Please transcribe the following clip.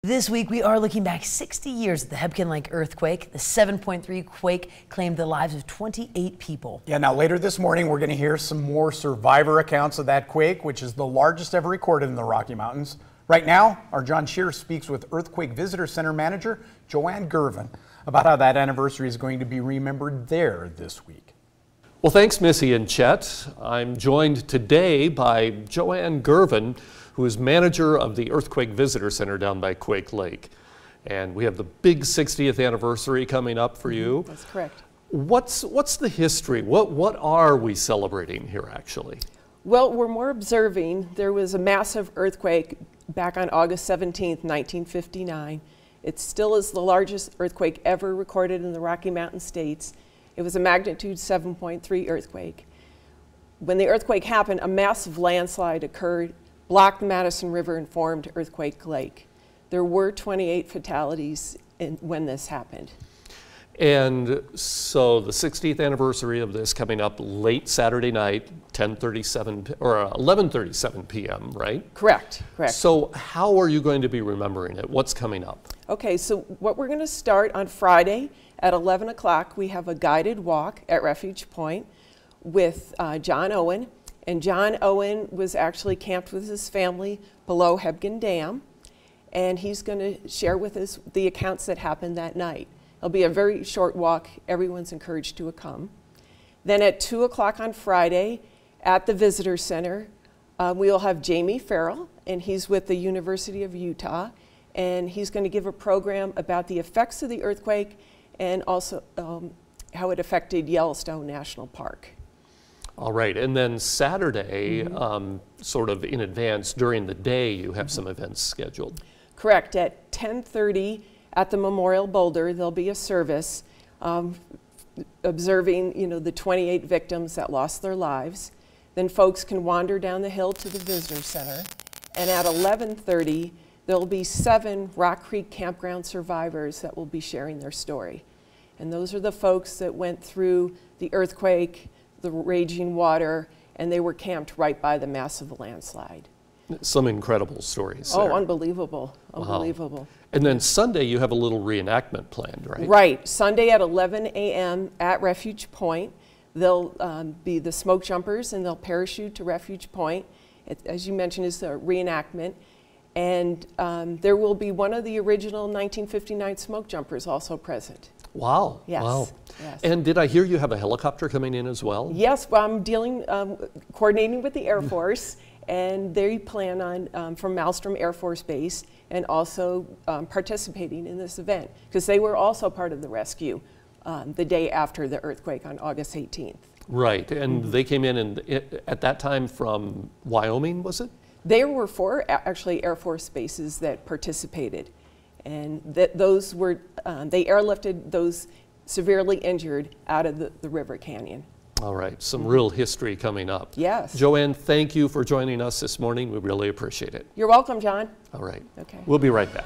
This week, we are looking back 60 years at the Hebgen Lake earthquake. The 7.3 quake claimed the lives of 28 people. Yeah, now later this morning, we're going to hear some more survivor accounts of that quake, which is the largest ever recorded in the Rocky Mountains. Right now, our John Shear speaks with Earthquake Visitor Center manager Joanne Gervin about how that anniversary is going to be remembered there this week. Well, thanks, Missy and Chet. I'm joined today by Joanne Gervin, who is manager of the Earthquake Visitor Center down by Quake Lake. And we have the big 60th anniversary coming up for you. That's correct. What's the history? What are we celebrating here, actually? Well, we're more observing. There was a massive earthquake back on August 17th, 1959. It still is the largest earthquake ever recorded in the Rocky Mountain states. It was a magnitude 7.3 earthquake. When the earthquake happened, a massive landslide occurred, blocked the Madison River, and formed Earthquake Lake. There were 28 fatalities when this happened. And so the 60th anniversary of this coming up late Saturday night, 10:37 or 11:37 p.m., right? Correct, correct. So how are you going to be remembering it? What's coming up? Okay, so what we're going to start on Friday at 11 o'clock, we have a guided walk at Refuge Point with John Owen. And John Owen was actually camped with his family below Hebgen Dam. And he's going to share with us the accounts that happened that night. It'll be a very short walk. Everyone's encouraged to come. Then at 2 o'clock on Friday at the Visitor Center, we'll have Jamie Farrell, and he's with the University of Utah. And he's going to give a program about the effects of the earthquake and also how it affected Yellowstone National Park. All right, and then Saturday, sort of in advance during the day, you have some events scheduled. Correct. At 10:30 at the Memorial Boulder, there'll be a service observing, the 28 victims that lost their lives. Then folks can wander down the hill to the Visitor Center. And at 11:30, there'll be 7 Rock Creek Campground survivors that will be sharing their story. And those are the folks that went through the earthquake, the raging water, and they were camped right by the massive landslide. Some incredible stories Oh, there. Unbelievable, unbelievable. Wow. And then Sunday you have a little reenactment planned, right? Right, Sunday at 11 a.m. at Refuge Point. They'll be the smoke jumpers and they'll parachute to Refuge Point. As you mentioned, it's a reenactment. And there will be one of the original 1959 smoke jumpers also present. Wow. Yes. Wow. Yes. And did I hear you have a helicopter coming in as well? Yes, well, I'm coordinating with the Air Force, and they plan on, from Malmstrom Air Force Base, and also participating in this event, because they were also part of the rescue the day after the earthquake on August 18th. Right, and they came in and at that time from Wyoming, was it? There were 4 actually Air Force bases that participated, and those were, they airlifted those severely injured out of the river canyon. All right, some real history coming up. Yes. Joanne, thank you for joining us this morning. We really appreciate it. You're welcome, John. All right. Okay. We'll be right back.